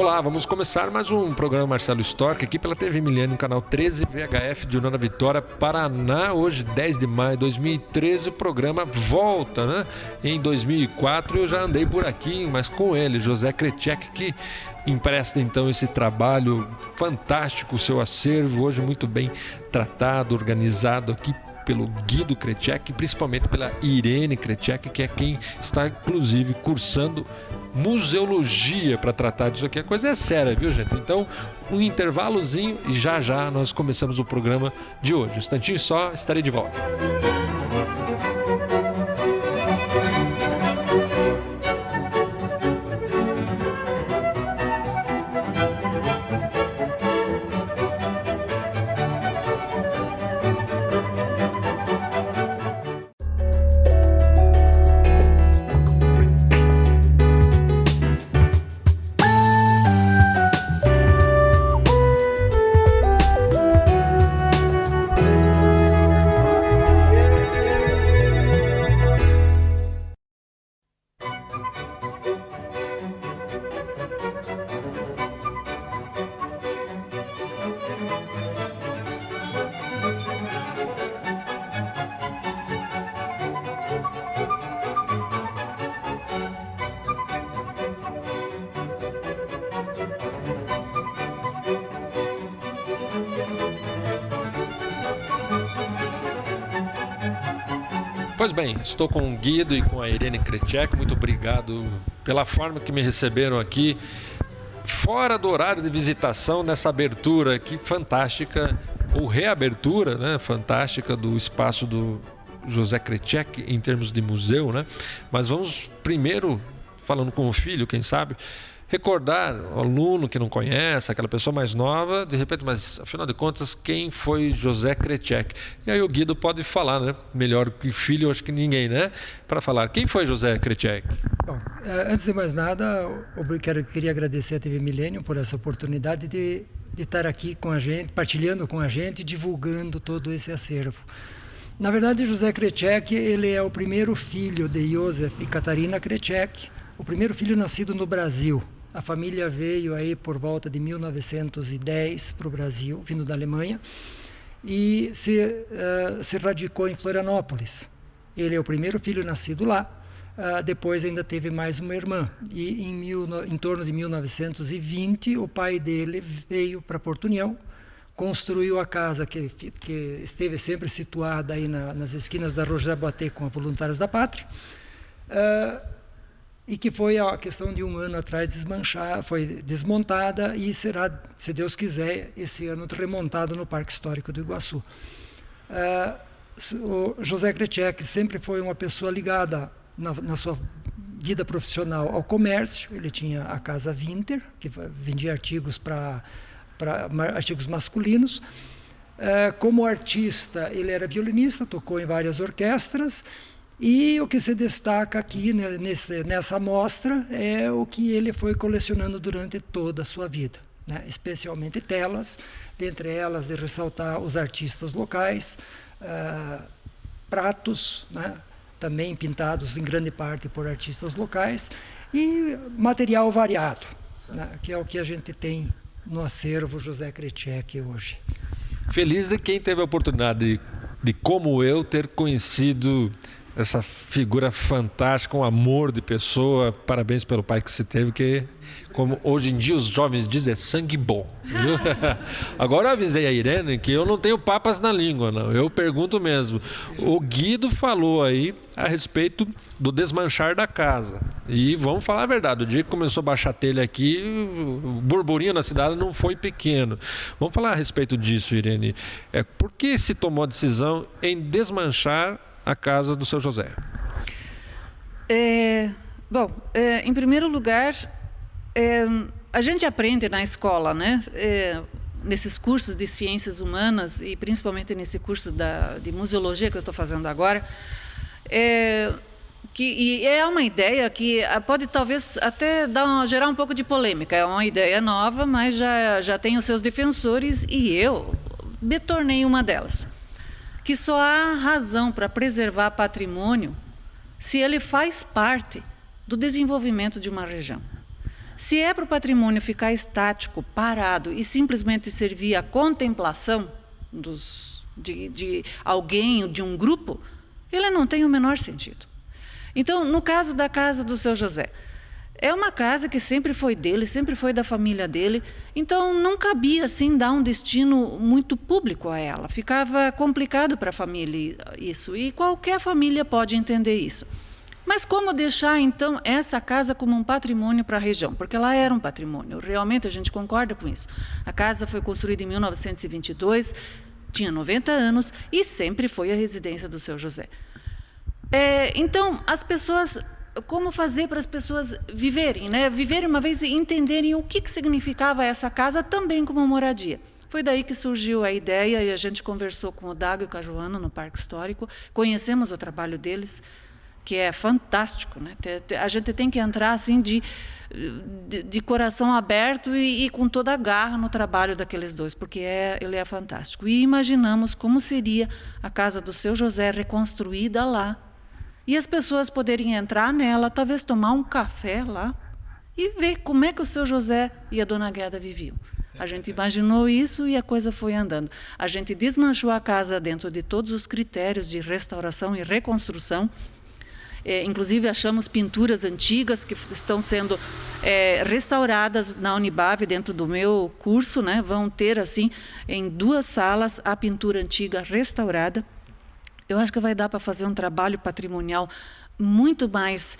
Olá, vamos começar mais um programa Marcelo Storck aqui pela TV Milênio, canal 13 VHF de União da Vitória, Paraná. Hoje, 10 de maio de 2013, o programa volta, né? Em 2004 eu já andei por aqui, mas com ele, José Kreček, que empresta então esse trabalho fantástico, o seu acervo, hoje muito bem tratado, organizado aqui pelo Guido Kreček, principalmente pela Irene Kreček, que é quem está inclusive cursando museologia para tratar disso aqui. A coisa é séria, viu, gente? Então, um intervalozinho e já nós começamos o programa de hoje. Um instantinho só, estarei de volta. Pois bem, estou com o Guido e com a Irene Kreček. Muito obrigado pela forma que me receberam aqui, fora do horário de visitação, nessa abertura aqui fantástica, ou reabertura, né, fantástica do espaço do José Kreček em termos de museu, né? Mas vamos primeiro, falando com o filho, quem sabe, recordar o aluno que não conhece, aquela pessoa mais nova, de repente, mas afinal de contas, quem foi José Kreček? E aí o Guido pode falar, né? Melhor que o filho, acho que ninguém, né? Para falar, quem foi José Kreček? Bom, antes de mais nada, eu queria agradecer a TV Milênio por essa oportunidade de estar aqui com a gente, partilhando com a gente, divulgando todo esse acervo. Na verdade, José Kreček, ele é o primeiro filho de Josef e Katarina Kreček, o primeiro filho nascido no Brasil. A família veio aí por volta de 1910 para o Brasil, vindo da Alemanha, e se radicou em Florianópolis. Ele é o primeiro filho nascido lá, depois ainda teve mais uma irmã. E em torno de 1920, o pai dele veio para Porto União, construiu a casa que esteve sempre situada aí nas esquinas da Rua José Boatê com a Voluntários da Pátria, e que foi a questão de um ano atrás foi desmontada e será, se Deus quiser, esse ano remontado no Parque Histórico do Iguaçu. O José Kreček sempre foi uma pessoa ligada na sua vida profissional ao comércio. Ele tinha a Casa Winter, que vendia artigos artigos masculinos. Como artista, ele era violinista, tocou em várias orquestras. E o que se destaca aqui nessa amostra é o que ele foi colecionando durante toda a sua vida, né? Especialmente telas, dentre elas de ressaltar os artistas locais, pratos, né? Também pintados em grande parte por artistas locais, e material variado, né? Que é o que a gente tem no acervo José Kreček hoje. Feliz de quem teve a oportunidade de como eu, ter conhecido essa figura fantástica, um amor de pessoa. Parabéns pelo pai que você teve, que, como hoje em dia os jovens dizem, é sangue bom, viu? Agora eu avisei a Irene que eu não tenho papas na língua, não. Eu pergunto mesmo. O Guido falou aí a respeito do desmanchar da casa. E vamos falar a verdade, o dia que começou a baixar a telha aqui, o burburinho na cidade não foi pequeno. Vamos falar a respeito disso, Irene. Por que se tomou a decisão em desmanchar a casa do seu José? Em primeiro lugar, a gente aprende na escola, né? Nesses cursos de ciências humanas e principalmente nesse curso de museologia que eu estou fazendo agora, e é uma ideia que pode talvez até gerar um pouco de polêmica. É uma ideia nova, mas já tem os seus defensores, e eu me tornei uma delas. Que só há razão para preservar patrimônio se ele faz parte do desenvolvimento de uma região. Se é para o patrimônio ficar estático, parado e simplesmente servir à contemplação de alguém, de um grupo, ele não tem o menor sentido. Então, no caso da casa do seu José, é uma casa que sempre foi dele, sempre foi da família dele, então não cabia assim dar um destino muito público a ela. Ficava complicado para a família isso, e qualquer família pode entender isso. Mas como deixar, então, essa casa como um patrimônio para a região? Porque ela era um patrimônio, realmente a gente concorda com isso. A casa foi construída em 1922, tinha 90 anos e sempre foi a residência do seu José. Então, as pessoas... Como fazer para as pessoas viverem, né? Viverem uma vez e entenderem o que significava essa casa também como moradia. Foi daí que surgiu a ideia e a gente conversou com o Dago e com a Joana no Parque Histórico, conhecemos o trabalho deles, que é fantástico, né? A gente tem que entrar assim de coração aberto e com toda a garra no trabalho daqueles dois, porque ele é fantástico. E imaginamos como seria a casa do seu José reconstruída lá, e as pessoas poderem entrar nela, talvez tomar um café lá e ver como é que o seu José e a dona Gueda viviam. A gente imaginou isso e a coisa foi andando. A gente desmanchou a casa dentro de todos os critérios de restauração e reconstrução. Inclusive, achamos pinturas antigas que estão sendo restauradas na Unibave, dentro do meu curso, né? Vão ter, assim, em 2 salas, a pintura antiga restaurada. Eu acho que vai dar para fazer um trabalho patrimonial muito mais,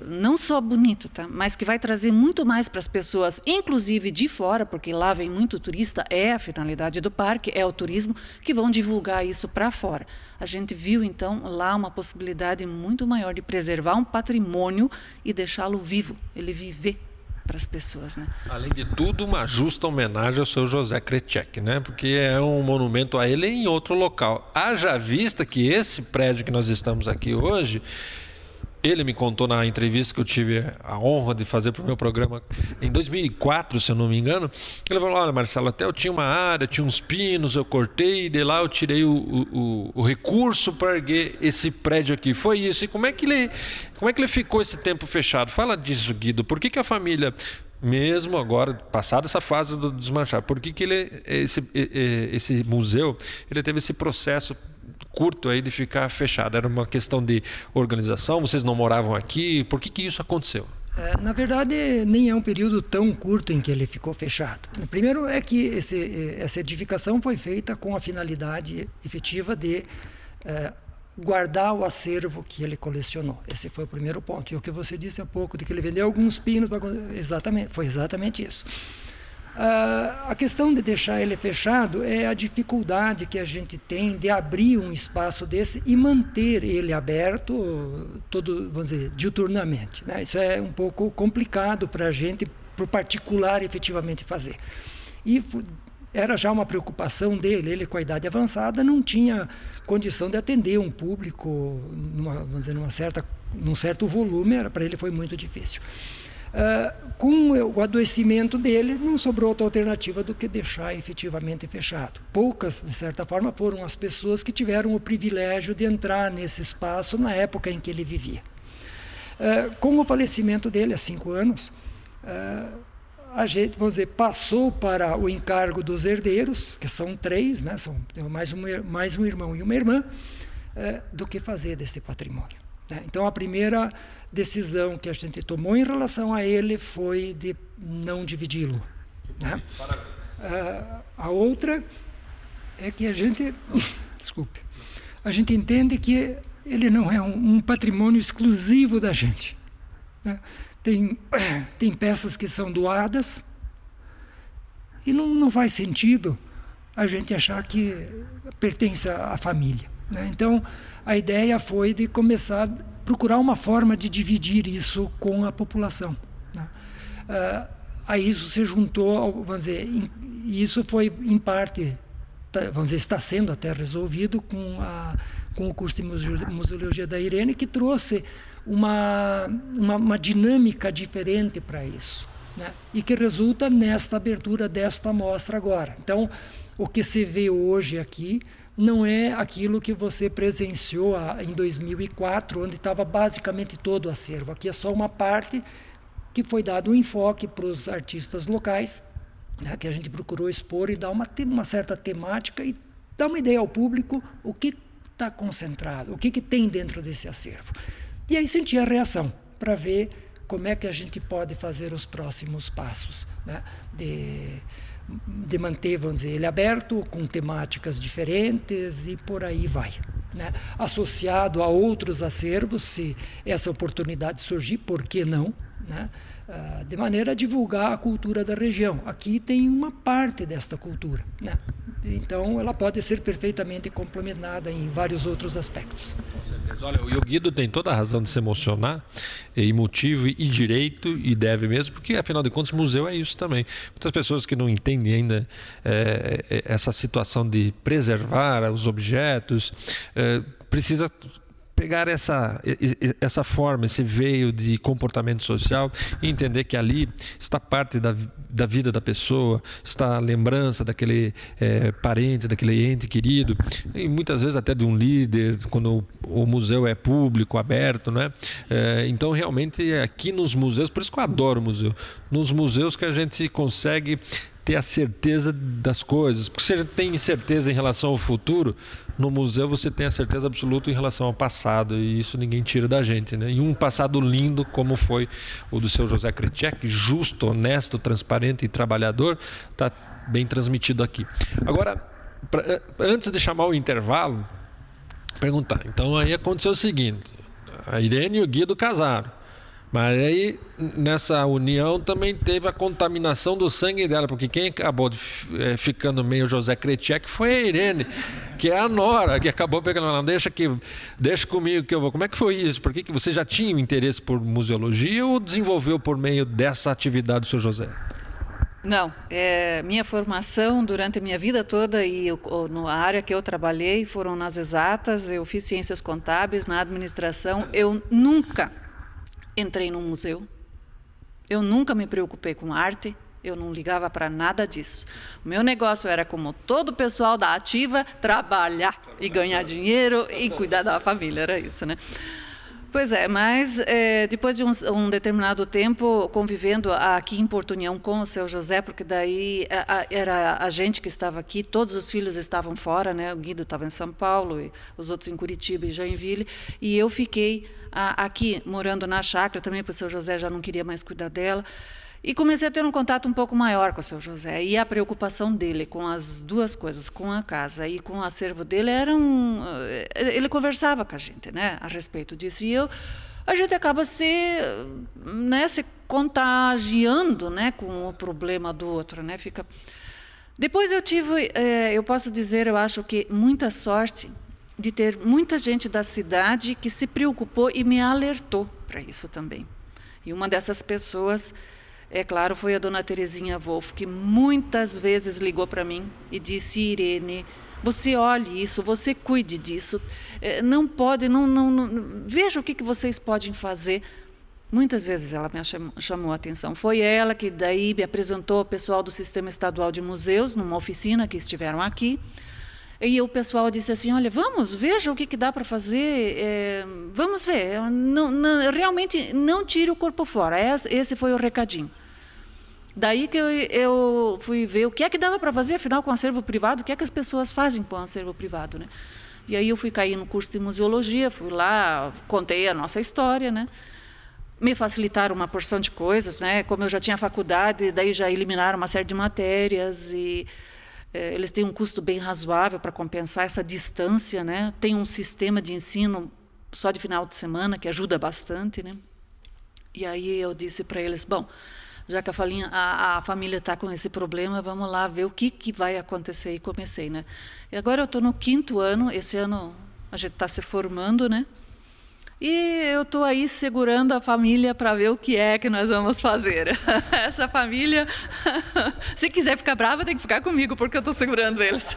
não só bonito, tá? Mas que vai trazer muito mais para as pessoas, inclusive de fora, porque lá vem muito turista, a finalidade do parque, é o turismo, que vão divulgar isso para fora. A gente viu, então, lá uma possibilidade muito maior de preservar um patrimônio e deixá-lo vivo, ele viver para as pessoas, né? Além de tudo, uma justa homenagem ao seu José Krejcik, né? Porque é um monumento a ele em outro local. Haja vista que esse prédio que nós estamos aqui hoje, ele me contou na entrevista que eu tive a honra de fazer para o meu programa em 2004, se eu não me engano. Ele falou: olha, Marcelo, até eu tinha uma área, tinha uns pinos, eu cortei, e de lá eu tirei o recurso para erguer esse prédio aqui. Foi isso. E como é que ele ficou esse tempo fechado? Fala disso, Guido. Por que a família, mesmo agora, passada essa fase do desmanchar, por que esse museu ele teve esse processo curto aí de ficar fechado? Era uma questão de organização? Vocês não moravam aqui? Por que isso aconteceu? Na verdade, nem é um período tão curto em que ele ficou fechado. Primeiro é que essa edificação foi feita com a finalidade efetiva de guardar o acervo que ele colecionou. Esse foi o primeiro ponto. E o que você disse há pouco, de que ele vendeu alguns pinos, foi exatamente isso. A questão de deixar ele fechado é a dificuldade que a gente tem de abrir um espaço desse e manter ele aberto vamos dizer, diuturnamente, né? Isso é um pouco complicado para a gente, para o particular, efetivamente fazer. E era já uma preocupação dele, ele com a idade avançada não tinha condição de atender um público vamos dizer, num certo volume, para ele foi muito difícil. Com o adoecimento dele, não sobrou outra alternativa do que deixar efetivamente fechado. Poucas, de certa forma, foram as pessoas que tiveram o privilégio de entrar nesse espaço na época em que ele vivia. Com o falecimento dele, há 5 anos, a gente, vamos dizer, passou para o encargo dos herdeiros, que são 3, né? São mais um irmão e uma irmã, do que fazer desse patrimônio. Então, a primeira decisão que a gente tomou em relação a ele foi de não dividi-lo, né? A outra é que a gente entende que ele não é um patrimônio exclusivo da gente, né? Tem peças que são doadas e não faz sentido a gente achar que pertence à família, né? Então, a ideia foi de começar a procurar uma forma de dividir isso com a população, né? A isso se juntou, vamos dizer, e isso foi em parte, vamos dizer, está sendo até resolvido com o curso de museologia da Irene, que trouxe uma dinâmica diferente para isso, né? E que resulta nesta abertura desta mostra agora. Então, o que se vê hoje aqui não é aquilo que você presenciou em 2004, onde estava basicamente todo o acervo. Aqui é só uma parte que foi dado um enfoque para os artistas locais, né, que a gente procurou expor e dar uma certa temática e dar uma ideia ao público o que está concentrado, o que tem dentro desse acervo. E aí sentir a reação, para ver como é que a gente pode fazer os próximos passos, né, de manter, vamos dizer, ele aberto, com temáticas diferentes e por aí vai, né? Associado a outros acervos, se essa oportunidade surgir, por que não, né? De maneira a divulgar a cultura da região. Aqui tem uma parte desta cultura, né? Então ela pode ser perfeitamente complementada em vários outros aspectos. Com certeza. Olha, o Guido tem toda a razão de se emocionar, e motivo e direito, e deve mesmo, porque afinal de contas o museu é isso também. Muitas pessoas que não entendem ainda essa situação de preservar os objetos, precisa pegar essa forma, esse veio de comportamento social e entender que ali está parte da vida da pessoa, está a lembrança daquele parente, daquele ente querido, e muitas vezes até de um líder, quando o museu é público, aberto, né? Então realmente aqui nos museus, por isso que eu adoro o museu, nos museus que a gente consegue ter a certeza das coisas, porque se a gente tem certeza em relação ao futuro, no museu você tem a certeza absoluta em relação ao passado, e isso ninguém tira da gente, né? E um passado lindo como foi o do seu José Krejcik, justo, honesto, transparente e trabalhador, está bem transmitido aqui. Agora, antes de chamar o intervalo, perguntar, então aí aconteceu o seguinte, a Irene e o Guido casaram, mas aí, nessa união, também teve a contaminação do sangue dela, porque quem acabou ficando meio José Krejcik foi a Irene, que é a nora, que acabou pegando ela. Deixa comigo que eu vou. Como é que foi isso? Por que você já tinha interesse por museologia ou desenvolveu por meio dessa atividade do seu José? Não, minha formação durante a minha vida toda e na área que eu trabalhei foram nas exatas, eu fiz ciências contábeis, na administração, eu nunca entrei num museu, eu nunca me preocupei com arte, eu não ligava para nada disso. O meu negócio era, como todo o pessoal da ativa, trabalhar e ganhar dinheiro e cuidar da família, era isso, né? Pois é, mas depois de um determinado tempo convivendo aqui em Porto União com o seu José, porque daí era a gente que estava aqui, todos os filhos estavam fora, né? O Guido estava em São Paulo, e os outros em Curitiba e Joinville, e eu fiquei aqui morando na chácara também, porque o seu José já não queria mais cuidar dela. E comecei a ter um contato um pouco maior com o seu José. E a preocupação dele com as duas coisas, com a casa e com o acervo dele, ele conversava com a gente, né, a respeito disso. E a gente acaba se contagiando, né, com o problema do outro, né? Depois eu posso dizer, eu acho que muita sorte de ter muita gente da cidade que se preocupou e me alertou para isso também. E uma dessas pessoas, é claro, foi a dona Terezinha Wolff, que muitas vezes ligou para mim e disse: Irene, você olhe isso, você cuide disso, não pode, veja o que vocês podem fazer. Muitas vezes ela me chamou a atenção. Foi ela que daí me apresentou o pessoal do Sistema Estadual de Museus, numa oficina que estiveram aqui. E o pessoal disse assim: olha, veja o que dá para fazer, vamos ver, realmente não tire o corpo fora. Esse foi o recadinho. Daí que eu fui ver o que é que dava para fazer, afinal, com acervo privado, o que é que as pessoas fazem com acervo privado, né? E aí eu fui cair no curso de museologia, fui lá, contei a nossa história, né? Me facilitaram uma porção de coisas, né? Como eu já tinha faculdade, daí já eliminaram uma série de matérias e eles têm um custo bem razoável para compensar essa distância, né? Tem um sistema de ensino só de final de semana que ajuda bastante, né? E aí eu disse para eles: bom, já que a família está com esse problema, vamos lá ver o que vai acontecer. E comecei, né? E agora eu estou no 5º ano, esse ano a gente está se formando, né? E eu estou aí segurando a família para ver o que é que nós vamos fazer. Essa família, se quiser ficar brava, tem que ficar comigo, porque eu estou segurando eles.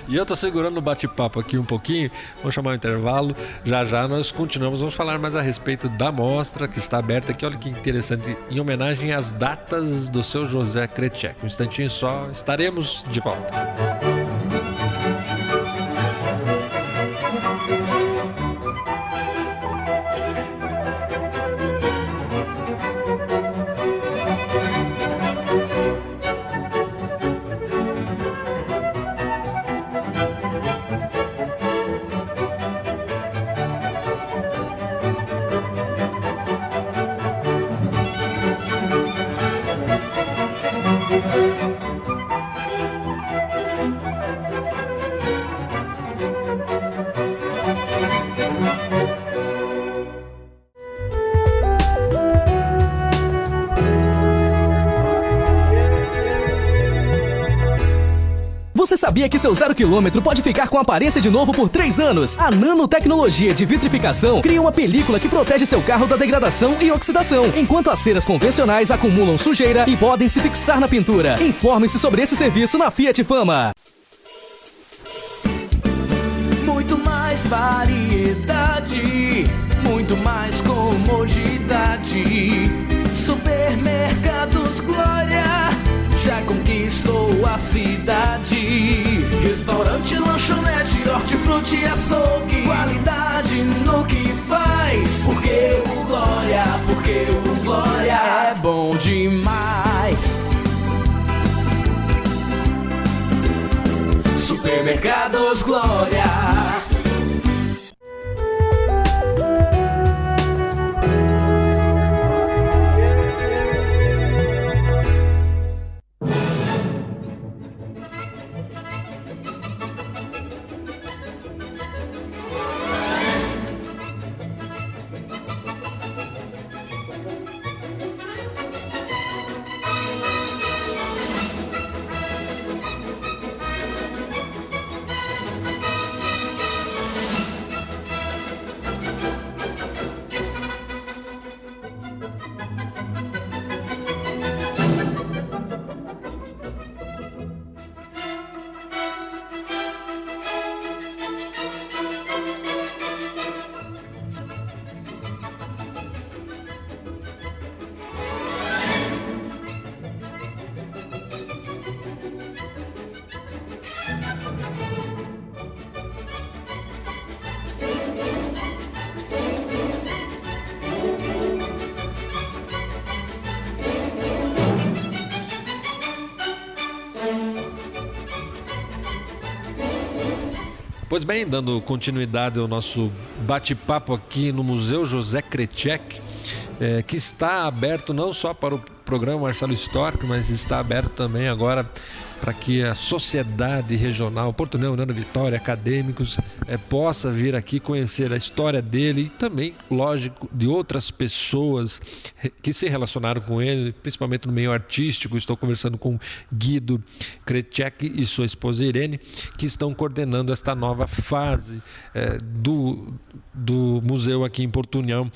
E eu estou segurando o bate-papo aqui um pouquinho. Vamos chamar o intervalo. Já nós continuamos. Vamos falar mais a respeito da mostra que está aberta aqui. Olha que interessante, em homenagem às datas do seu José Krejcik. Um instantinho só, estaremos de volta. Você sabia que seu 0 km pode ficar com aparência de novo por 3 anos? A nanotecnologia de vitrificação cria uma película que protege seu carro da degradação e oxidação, enquanto as ceras convencionais acumulam sujeira e podem se fixar na pintura. Informe-se sobre esse serviço na Fiat Fama. Muito mais variedade, muito mais comodidade. Supermercados Glória já conquistou a cidade. Restaurante, lanchonete, hortifruti e açougue. Qualidade no que faz. Porque o Glória é bom demais. Supermercados Glória. Pois bem, dando continuidade ao nosso bate-papo aqui no Museu José Krejcik, que está aberto não só para o programa Marcelo Histórico, mas está aberto também agora para que a sociedade regional, Porto União, Nana Vitória, acadêmicos, possa vir aqui conhecer a história dele e também, lógico, de outras pessoas que se relacionaram com ele, principalmente no meio artístico. Estou conversando com Guido Krejcik e sua esposa Irene, que estão coordenando esta nova fase do museu aqui em Porto União,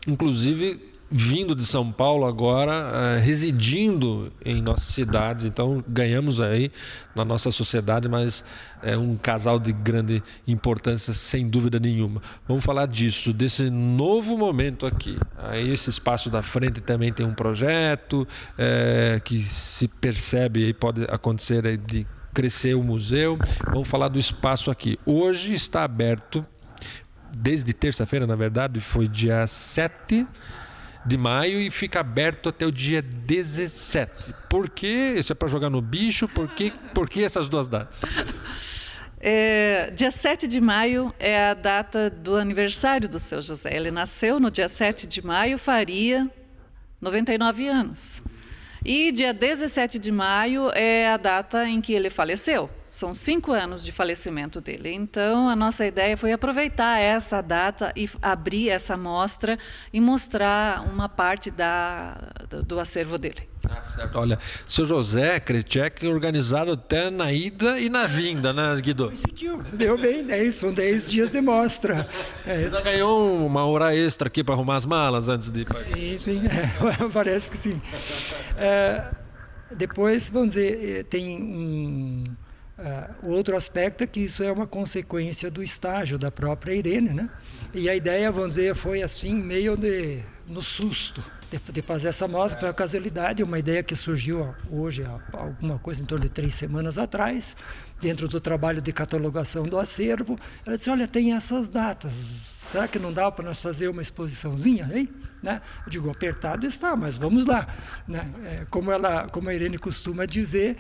inclusive vindo de São Paulo agora, residindo em nossas cidades. Então ganhamos aí na nossa sociedade, mas é um casal de grande importância, sem dúvida nenhuma. Vamos falar disso, desse novo momento aqui. Aí esse espaço da frente também tem um projeto que se percebe e pode acontecer aí de crescer o museu. Vamos falar do espaço aqui. Hoje está aberto, desde terça-feira, na verdade, foi dia 7 de maio e fica aberto até o dia 17. Por quê? Isso é para jogar no bicho? Por que essas duas datas? Dia 7 de maio é a data do aniversário do seu José. Ele nasceu no dia 7 de maio, faria 99 anos. E dia 17 de maio é a data em que ele faleceu. São 5 anos de falecimento dele. Então, a nossa ideia foi aproveitar essa data e abrir essa mostra e mostrar uma parte do acervo dele. Certo. Olha, seu José Krejcik organizado até na ida e na vinda, né, Guido? Deu bem, são 10 dias de mostra. Você ganhou uma hora extra aqui para arrumar as malas antes de partir? Sim, parece que sim. Depois, vamos dizer, tem o outro aspecto é que isso é uma consequência do estágio da própria Irene, né? E a ideia, vamos dizer, foi assim, meio no susto, de fazer essa mostra para a casualidade, uma ideia que surgiu hoje, alguma coisa em torno de 3 semanas atrás, dentro do trabalho de catalogação do acervo. Ela disse, olha, tem essas datas, será que não dá para nós fazer uma exposiçãozinha aí? Né? Eu digo, apertado está, mas vamos lá. Né? Como a Irene costuma dizer,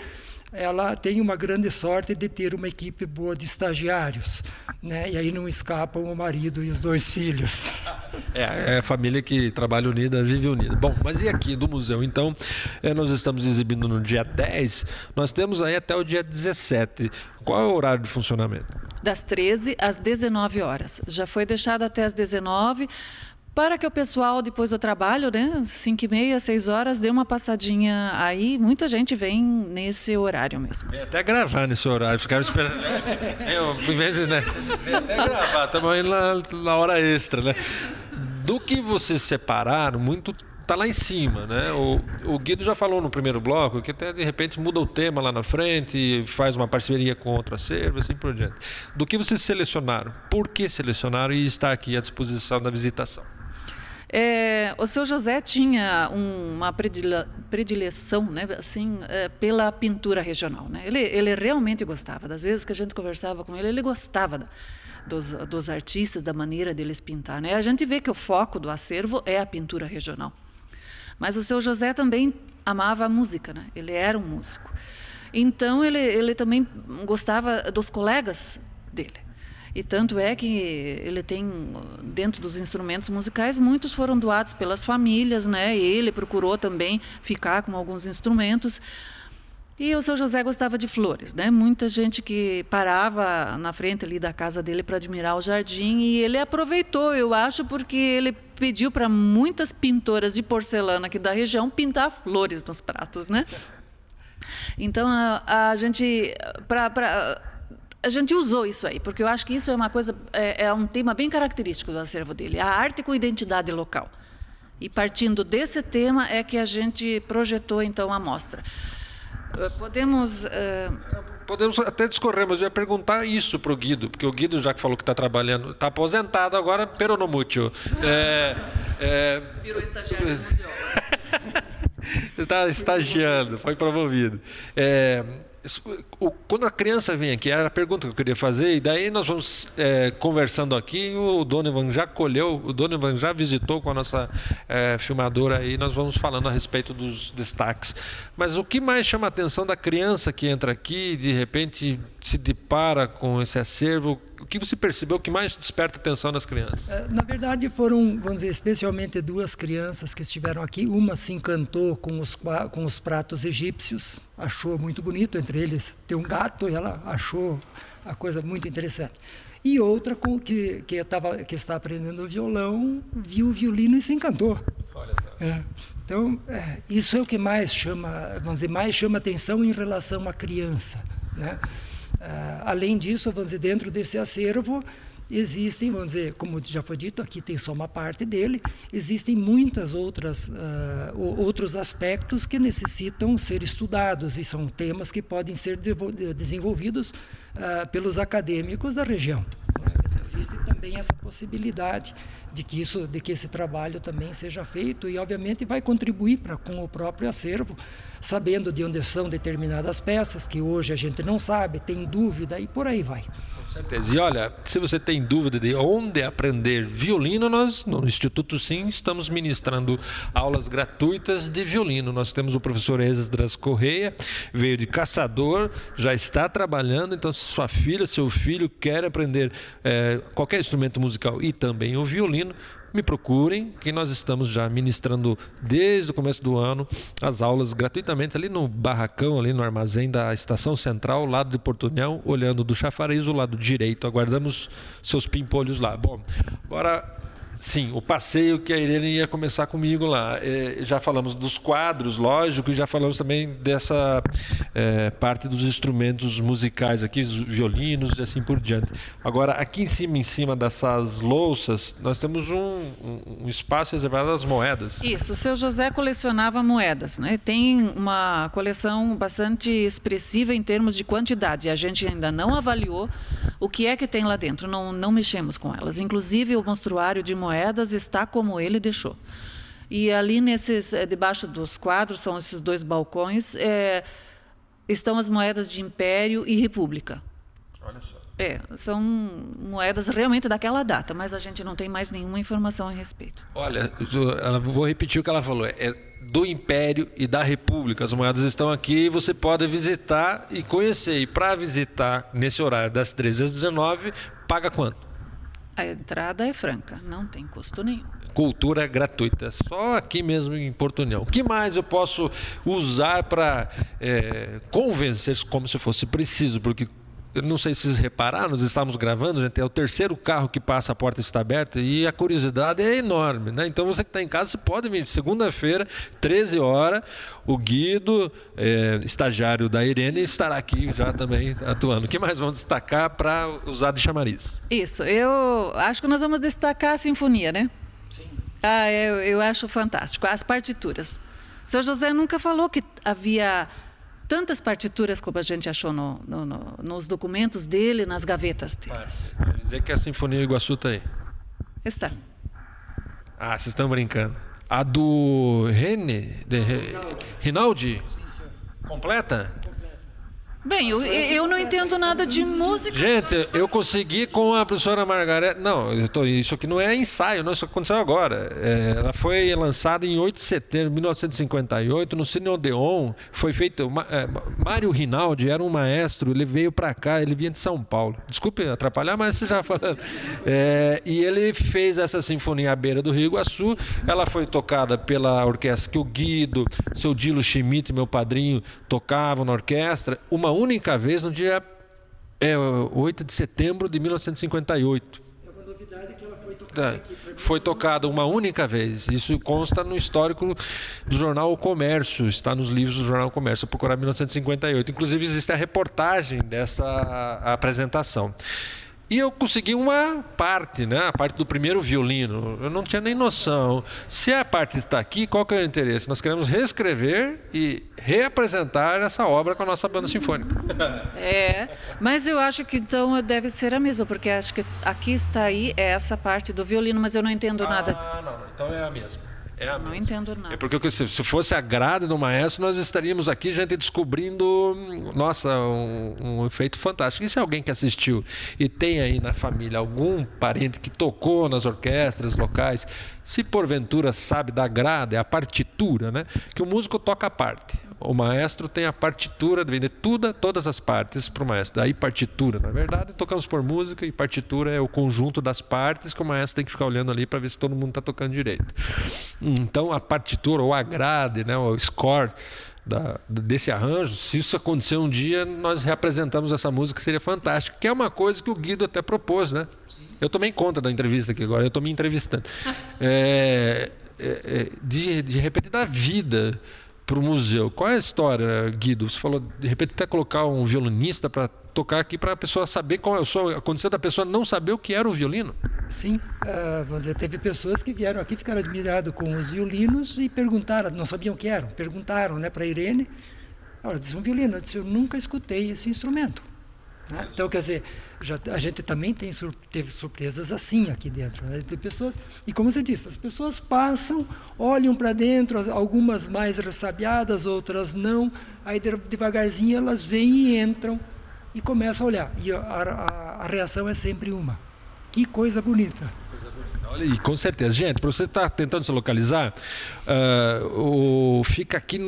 ela tem uma grande sorte de ter uma equipe boa de estagiários, né? E aí não escapam o marido e os 2 filhos. É a família que trabalha unida, vive unida. Bom, mas e aqui do museu? Então, nós estamos exibindo no dia 10, nós temos aí até o dia 17. Qual é o horário de funcionamento? Das 13 às 19 horas. Já foi deixado até às 19 para que o pessoal, depois do trabalho, né, 5h30, 6 horas, dê uma passadinha aí. Muita gente vem nesse horário mesmo. Vem até gravar nesse horário, ficaram esperando. Em vez de, né? Vem até gravar, estamos aí na hora extra, né? Do que vocês separaram, muito está lá em cima, né? O Guido já falou no primeiro bloco que até de repente muda o tema lá na frente, faz uma parceria com outro acervo, assim por diante. Do que vocês selecionaram, por que selecionaram e está aqui à disposição da visitação? O seu José tinha uma predileção, né, assim, pela pintura regional, né? Ele realmente gostava. Das vezes que a gente conversava com ele gostava dos artistas, da maneira deles pintar, né? A gente vê que o foco do acervo é a pintura regional. Mas o seu José também amava a música, né? Ele era um músico. Então, ele também gostava dos colegas dele. E tanto é que ele tem, dentro dos instrumentos musicais, muitos foram doados pelas famílias, né? E ele procurou também ficar com alguns instrumentos. E o seu José gostava de flores, né? Muita gente que parava na frente ali da casa dele para admirar o jardim, e ele aproveitou, eu acho, porque ele pediu para muitas pintoras de porcelana aqui da região pintar flores nos pratos, né? Então a gente usou isso aí, porque eu acho que isso é uma coisa, é um tema bem característico do acervo dele, a arte com identidade local. E partindo desse tema é que a gente projetou então a mostra. Podemos até discorrer, mas eu ia perguntar isso para o Guido, porque o Guido, já que falou que está trabalhando, está aposentado agora, peronomútil. Virou estagiário do museu. Ele está estagiando, foi promovido. Quando a criança vem aqui, era a pergunta que eu queria fazer, e daí nós vamos conversando aqui, o Donovan já colheu, o Donovan já visitou com a nossa filmadora aí, nós vamos falando a respeito dos destaques. Mas o que mais chama a atenção da criança que entra aqui, de repente se depara com esse acervo? O que você percebeu que mais desperta atenção nas crianças? Na verdade, foram, vamos dizer, especialmente 2 crianças que estiveram aqui. Uma se encantou com os pratos egípcios, achou muito bonito. Entre eles tem um gato, e ela achou a coisa muito interessante. E outra que está aprendendo violão, viu o violino e se encantou. Olha só. Então, isso é o que mais chama, vamos dizer, mais chama atenção em relação à criança, né? Além disso, vamos dizer, dentro desse acervo existem, vamos dizer, como já foi dito, aqui tem só uma parte dele, existem muitas outros aspectos que necessitam ser estudados e são temas que podem ser desenvolvidos pelos acadêmicos da região. Existe também essa possibilidade de que esse trabalho também seja feito e, obviamente, vai contribuir com o próprio acervo, sabendo de onde são determinadas peças, que hoje a gente não sabe, tem dúvida e por aí vai. Com certeza. E olha, se você tem dúvida de onde aprender violino, nós no Instituto Sim estamos ministrando aulas gratuitas de violino. Nós temos o professor Esdras Correia, veio de Caçador, já está trabalhando, então se sua filha, seu filho quer aprender qualquer instrumento musical e também o violino, me procurem, que nós estamos já ministrando desde o começo do ano as aulas gratuitamente ali no barracão, ali no armazém da Estação Central, lado de Porto União, olhando do chafariz, o lado direito. Aguardamos seus pimpolhos lá. Bom, agora sim, o passeio que a Irene ia começar comigo lá. Já falamos dos quadros, lógico, e já falamos também dessa parte dos instrumentos musicais aqui, os violinos e assim por diante. Agora, aqui em cima dessas louças, nós temos um espaço reservado às moedas. Isso, o seu José colecionava moedas, né? Tem uma coleção bastante expressiva em termos de quantidade. A gente ainda não avaliou o que é que tem lá dentro, não mexemos com elas. Inclusive, o monstruário de moedas está como ele deixou. E ali debaixo dos quadros, são esses 2 balcões, estão as moedas de Império e República. Olha só. São moedas realmente daquela data, mas a gente não tem mais nenhuma informação a respeito. Olha, vou repetir o que ela falou. É do Império e da República. As moedas estão aqui, você pode visitar e conhecer. E para visitar nesse horário das 13 às 19, paga quanto? A entrada é franca, não tem custo nenhum. Cultura gratuita, só aqui mesmo em Porto União. O que mais eu posso usar para convencer, como se fosse preciso, porque eu não sei se vocês repararam, nós estamos gravando, gente, é o terceiro carro que passa, a porta está aberta e a curiosidade é enorme, né? Então você que está em casa, você pode vir segunda-feira, 13 horas, o Guido, estagiário da Irene, estará aqui já também atuando. O que mais vamos destacar para usar de chamariz? Isso, eu acho que nós vamos destacar a sinfonia, né? Sim. Eu acho fantástico, as partituras. Seu José nunca falou que havia tantas partituras como a gente achou nos documentos dele, nas gavetas deles. Quer dizer que a Sinfonia Iguaçu está aí? Está. Ah, vocês estão brincando. A do Rinaldi? Sim, senhor. Completa? Bem, eu não entendo nada de música. Gente, eu consegui com a professora Margareta... Não, isso aqui não é ensaio, não, isso aconteceu agora. Ela foi lançada em 8 de setembro de 1958 no Cine Odeon. Foi feito... Mário Rinaldi era um maestro, ele veio para cá, ele vinha de São Paulo. Desculpe atrapalhar, mas você já falando. E ele fez essa sinfonia à beira do Rio Iguaçu. Ela foi tocada pela orquestra que o Guido, seu Dilo Schmidt, meu padrinho, tocavam na orquestra. Uma única vez no dia 8 de setembro de 1958. É uma novidade que ela foi tocada aqui. Foi tocada uma única vez. Isso consta no histórico do jornal O Comércio, está nos livros do jornal O Comércio, procurar 1958. Inclusive existe a reportagem dessa apresentação. E eu consegui uma parte, né? A parte do primeiro violino. Eu não tinha nem noção. Se a parte está aqui, qual que é o interesse? Nós queremos reescrever e reapresentar essa obra com a nossa banda sinfônica. Mas eu acho que então deve ser a mesma, porque acho que aqui está aí essa parte do violino, mas eu não entendo nada. Não. Então é a mesma. Não entendo nada. É porque se fosse a grade do maestro, nós estaríamos aqui, gente, descobrindo, nossa, um efeito fantástico. E se alguém que assistiu e tem aí na família algum parente que tocou nas orquestras locais, se porventura sabe da grade, a partitura, né? Que o músico toca a parte. O maestro tem a partitura, vende todas as partes para o maestro. Daí partitura, na verdade, tocamos por música e partitura é o conjunto das partes que o maestro tem que ficar olhando ali para ver se todo mundo está tocando direito. Então a partitura ou a grade, né, o score desse arranjo, se isso acontecer um dia, nós reapresentamos essa música, seria fantástico, que é uma coisa que o Guido até propôs, né? Eu tomei conta da entrevista aqui agora, eu estou me entrevistando. De repente da vida para o museu. Qual é a história, Guido? Você falou, de repente, até colocar um violinista para tocar aqui para a pessoa saber qual é o som. Aconteceu da pessoa não saber o que era o violino? Sim. Vamos dizer, teve pessoas que vieram aqui, ficaram admiradas com os violinos e perguntaram, não sabiam o que eram. Perguntaram, né, para a Irene. Ela disse, um violino. Eu disse, eu nunca escutei esse instrumento. Né? Então, quer dizer, a gente também teve surpresas assim aqui dentro, né? De pessoas, e como você disse, as pessoas passam, olham para dentro, algumas mais ressabiadas, outras não, aí devagarzinho elas vêm e entram e começam a olhar, e a reação é sempre uma: que coisa bonita. Olha aí, com certeza. Gente, para você estar tentando se localizar, fica aqui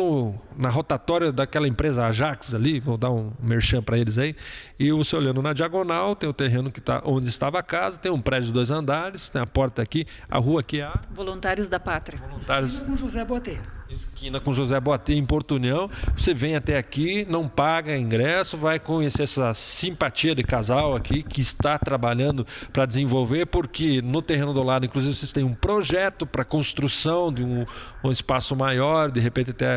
na rotatória daquela empresa Ajax ali, vou dar um merchan para eles aí, e você olhando na diagonal, tem o terreno que está onde estava a casa, tem um prédio de 2 andares, tem a porta aqui, a rua aqui é a... Voluntários da Pátria. Voluntários... Esquina com José Boatê. Esquina com José Boatê, em Porto União. Você vem até aqui, não paga ingresso, vai conhecer essa simpatia de casal aqui que está trabalhando para desenvolver, porque no terreno do lado, inclusive, vocês têm um projeto para construção de um espaço maior. De repente até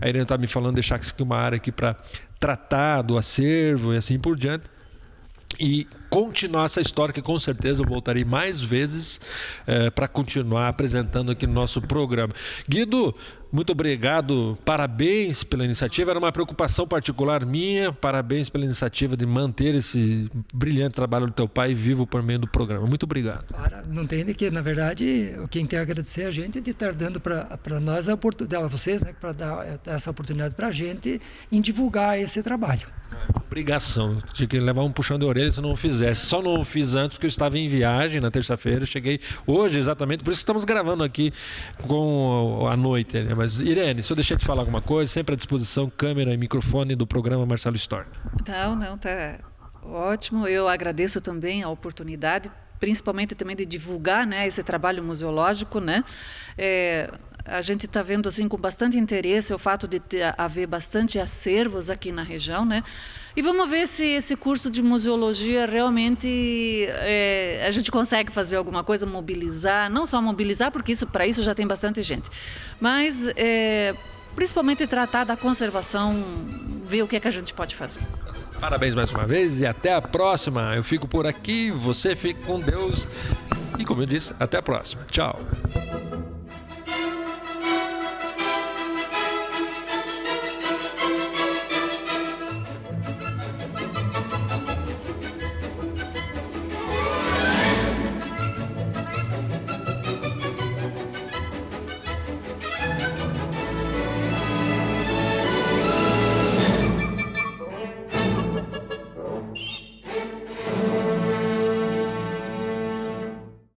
a Irene está me falando deixar aqui uma área aqui para tratar do acervo e assim por diante. E continuar essa história que com certeza eu voltarei mais vezes para continuar apresentando aqui no nosso programa. Guido, muito obrigado, parabéns pela iniciativa, era uma preocupação particular minha, parabéns pela iniciativa de manter esse brilhante trabalho do teu pai vivo por meio do programa. Muito obrigado. Não tem de que, na verdade, quem tem a agradecer a gente de estar dando para nós a oportunidade, a vocês, né, para dar essa oportunidade para a gente em divulgar esse trabalho. obrigação. Tinha que levar um puxão de orelha se não fizesse. Só não fiz antes porque eu estava em viagem na terça-feira. Cheguei hoje exatamente, por isso que estamos gravando aqui com a noite. Né? Mas, Irene, se eu deixei de falar alguma coisa, sempre à disposição, câmera e microfone do programa Marcelo Stork. Não, tá ótimo. Eu agradeço também a oportunidade, principalmente também de divulgar, né, esse trabalho museológico, né? A gente está vendo assim com bastante interesse o fato de haver bastante acervos aqui na região, né? E vamos ver se esse curso de museologia realmente a gente consegue fazer alguma coisa, mobilizar, não só mobilizar, porque para isso já tem bastante gente, mas principalmente tratar da conservação, ver o que é que a gente pode fazer. Parabéns mais uma vez e até a próxima. Eu fico por aqui, você fica com Deus e, como eu disse, até a próxima. Tchau.